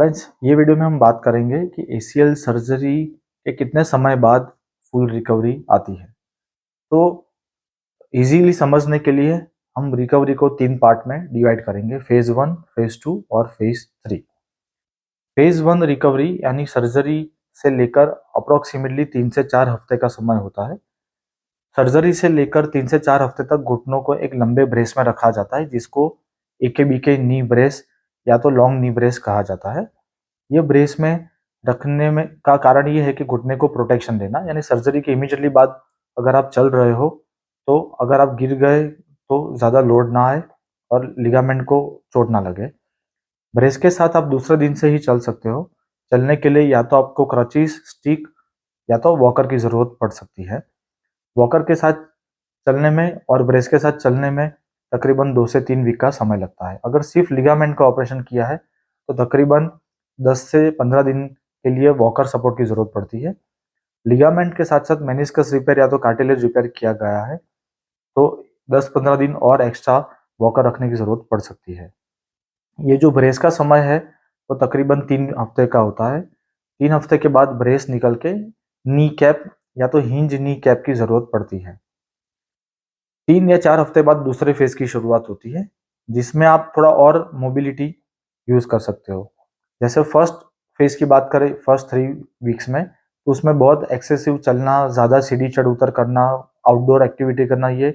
Friends, ये video में हम बात करेंगे कि एसीएल सर्जरी के कितने समय बाद फुल रिकवरी आती है। तो इजीली समझने के लिए हम रिकवरी को 3 पार्ट में डिवाइड करेंगे, फेज 1, फेज 2 और फेज 3। फेज 1 रिकवरी यानी सर्जरी से लेकर अप्रोक्सीमेटली 3 से 4 हफ्ते का समय होता है। सर्जरी से लेकर 3 से 4 हफ्ते तक घुटनों को एक लंबे ब्रेस में रखा जाता है, जिसको AKBK नी ब्रेस या तो लॉन्ग नी ब्रेस कहा जाता है। ये ब्रेस में रखने में का कारण ये है कि घुटने को प्रोटेक्शन देना, यानी सर्जरी के इमीडिएटली बाद अगर आप चल रहे हो तो अगर आप गिर गए तो ज़्यादा लोड ना आए और लिगामेंट को चोट ना लगे। ब्रेस के साथ आप दूसरे दिन से ही चल सकते हो। चलने के लिए या तो आपको क्रचिस, स्टिक या तो वॉकर की ज़रूरत पड़ सकती है। वॉकर के साथ चलने में और ब्रेस के साथ चलने में तकरीबन 2 से 3 वीक का समय लगता है। अगर सिर्फ लिगामेंट का ऑपरेशन किया है तो तकरीबन 10 से 15 दिन के लिए वॉकर सपोर्ट की जरूरत पड़ती है। लिगामेंट के साथ साथ मेनिस्कस रिपेयर या तो कार्टिलेज रिपेयर किया गया है तो 10-15 दिन और एक्स्ट्रा वॉकर रखने की जरूरत पड़ सकती है। ये जो ब्रेस का समय है वो तकरीबन 3 हफ्ते का होता है। 3 हफ्ते के बाद ब्रेस निकल के नी कैप या तो हिंज नी कैप की जरूरत पड़ती है। 3 या 4 हफ्ते बाद दूसरे फेज की शुरुआत होती है, जिसमें आप थोड़ा और मोबिलिटी यूज कर सकते हो। जैसे फर्स्ट फेज की बात करें, फर्स्ट 3 वीक्स में, तो उसमें बहुत एक्सेसिव चलना, ज़्यादा सीढ़ी चढ़ उतर करना, आउटडोर एक्टिविटी करना ये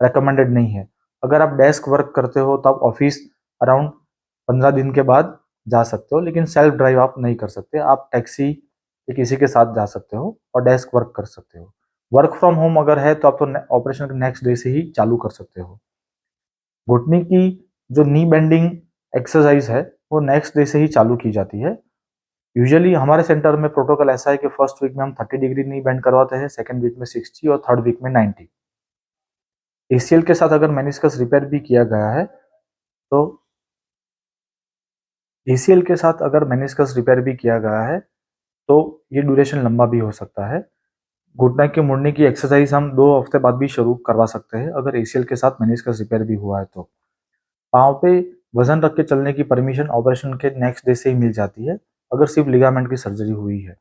रेकमेंडेड नहीं है। अगर आप डेस्क वर्क करते हो तो आप ऑफिस अराउंड 15 दिन के बाद जा सकते हो, लेकिन सेल्फ ड्राइव आप नहीं कर सकते। आप टैक्सी या किसी के साथ जा सकते हो और डेस्क वर्क कर सकते हो। वर्क फ्रॉम होम अगर है तो आप तो ऑपरेशन के नेक्स्ट डे से ही चालू कर सकते हो। घुटने की जो नी बेंडिंग एक्सरसाइज है वो नेक्स्ट डे से ही चालू की जाती है। यूजुअली हमारे सेंटर में प्रोटोकॉल ऐसा है कि फर्स्ट वीक में हम 30 डिग्री नी बेंड करवाते हैं, सेकंड वीक में 60 और थर्ड वीक में 90। ACL के साथ अगर मेनिस्कस रिपेयर भी किया गया है तो ACL के साथ अगर मेनिस्कस रिपेयर भी किया गया है तो ये ड्यूरेशन लंबा भी हो सकता है। घुटने के मुड़ने की एक्सरसाइज हम 2 हफ्ते बाद भी शुरू करवा सकते हैं अगर ACL के साथ मेनिस्कस रिपेयर भी हुआ है तो। पाँव पे वजन रख के चलने की परमिशन ऑपरेशन के नेक्स्ट डे से ही मिल जाती है अगर सिर्फ लिगामेंट की सर्जरी हुई है।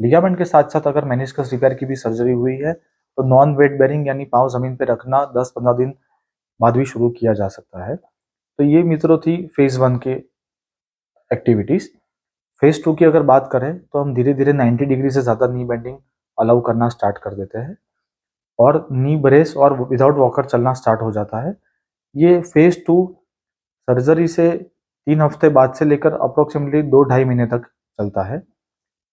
लिगामेंट के साथ साथ अगर मेनिस्कस रिपेयर की भी सर्जरी हुई है तो नॉन वेट बेरिंग यानी पाँव जमीन पे रखना 10-15 दिन बाद भी शुरू किया जा सकता है। तो ये मित्रों थी फेज 1 के एक्टिविटीज। फेज 2 की अगर बात करें तो हम धीरे धीरे 90 डिग्री से ज़्यादा नी बेंडिंग अलाउ करना स्टार्ट कर देते हैं और नी ब्रेस और विदाउट वॉकर चलना स्टार्ट हो जाता है। ये फेज 2 सर्जरी से 3 हफ्ते बाद से लेकर अप्रोक्सीमेटली 2-2.5 महीने तक चलता है।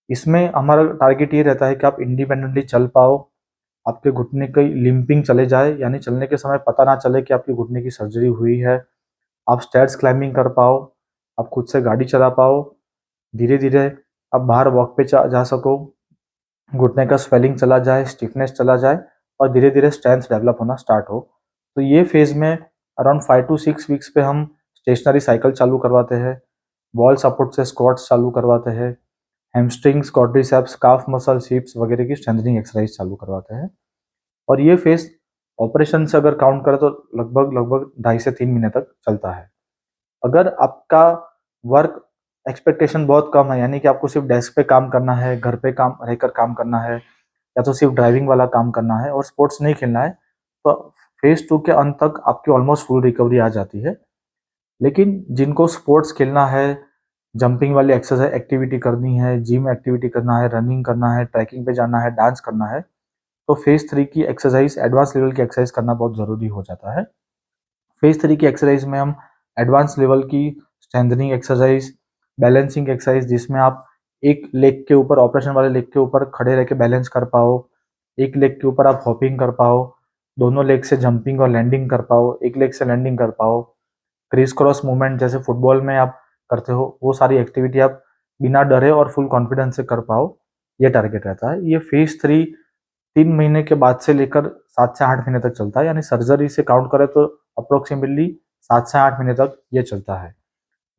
इसमें हमारा टारगेट ये रहता है कि आप इंडिपेंडेंटली चल पाओ, आपके घुटने की लिंपिंग चले जाए, यानी चलने के समय पता ना चले कि आपकी घुटने की सर्जरी हुई है। आप स्टेयर्स क्लाइंबिंग कर पाओ, आप खुद से गाड़ी चला पाओ, धीरे धीरे आप बाहर वॉक पे जा सको, घुटने का स्वेलिंग चला जाए, स्टिफनेस चला जाए और धीरे धीरे स्ट्रेंथ डेवलप होना स्टार्ट हो। तो ये फेज में अराउंड 5 to 6 वीक्स पे हम स्टेशनरी साइकिल चालू करवाते हैं, वॉल सपोर्ट से स्क्वाट्स चालू करवाते हैं, हैमस्ट्रिंग्स, क्वाड्रिसेप्स, काफ मसल, हिप्स वगैरह की स्ट्रेंथनिंग एक्सरसाइज चालू करवाते हैं। और ये फेज ऑपरेशन से अगर काउंट करें तो लगभग लगभग 2.5 से 3 महीने तक चलता है। अगर आपका वर्क एक्सपेक्टेशन बहुत कम है, यानी कि आपको सिर्फ डेस्क पे काम करना है, घर पे काम रहकर काम करना है या तो सिर्फ ड्राइविंग वाला काम करना है और स्पोर्ट्स नहीं खेलना है, तो फेज 2 के अंत तक आपकी ऑलमोस्ट फुल रिकवरी आ जाती है। लेकिन जिनको स्पोर्ट्स खेलना है, जंपिंग वाली एक्सरसाइज एक्टिविटी करनी है, जिम एक्टिविटी करना है, रनिंग करना है, ट्रैकिंग पे जाना है, डांस करना है, तो फेज 3 की एक्सरसाइज, एडवांस लेवल की एक्सरसाइज करना बहुत ज़रूरी हो जाता है। फेज 3 की एक्सरसाइज में हम एडवांस लेवल की स्ट्रेंथनिंग एक्सरसाइज, बैलेंसिंग एक्सरसाइज, जिसमें आप एक लेग के ऊपर, ऑपरेशन वाले लेग के ऊपर खड़े रह के बैलेंस कर पाओ, एक लेग के ऊपर आप हॉपिंग कर पाओ, दोनों लेग से जंपिंग और लैंडिंग कर पाओ, एक लेग से लैंडिंग कर पाओ, क्रिस क्रॉस मूवमेंट जैसे फुटबॉल में आप करते हो, वो सारी एक्टिविटी आप बिना डरे और फुल कॉन्फिडेंस से कर पाओ, ये टारगेट रहता है। ये फेज 3 3 महीने के बाद से लेकर 7 से 8 महीने तक चलता है, यानी सर्जरी से काउंट करें तो अप्रोक्सीमेटली 7 से 8 महीने तक ये चलता है।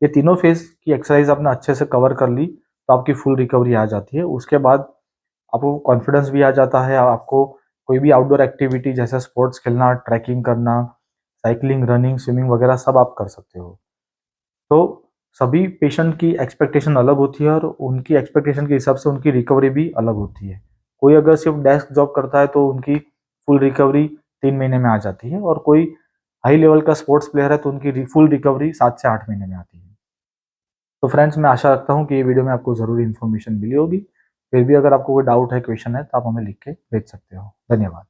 ये तीनों फेज की एक्सरसाइज आपने अच्छे से कवर कर ली तो आपकी फुल रिकवरी आ जाती है। उसके बाद आपको कॉन्फिडेंस भी आ जाता है, आपको कोई भी आउटडोर एक्टिविटी जैसे स्पोर्ट्स खेलना, ट्रैकिंग करना, साइकिलिंग, रनिंग, स्विमिंग वगैरह सब आप कर सकते हो। तो सभी पेशेंट की एक्सपेक्टेशन अलग होती है और उनकी एक्सपेक्टेशन के हिसाब से उनकी रिकवरी भी अलग होती है। कोई अगर सिर्फ डेस्क जॉब करता है तो उनकी फुल रिकवरी 3 महीने में आ जाती है, और कोई हाई लेवल का स्पोर्ट्स प्लेयर है तो उनकी फुल रिकवरी 7 से 8 महीने में आती है। तो फ्रेंड्स, मैं आशा रखता हूँ कि ये वीडियो में आपको ज़रूरी इन्फॉर्मेशन मिली होगी। फिर भी अगर आपको कोई डाउट है, क्वेश्चन है, तो आप हमें लिख के भेज सकते हो। धन्यवाद।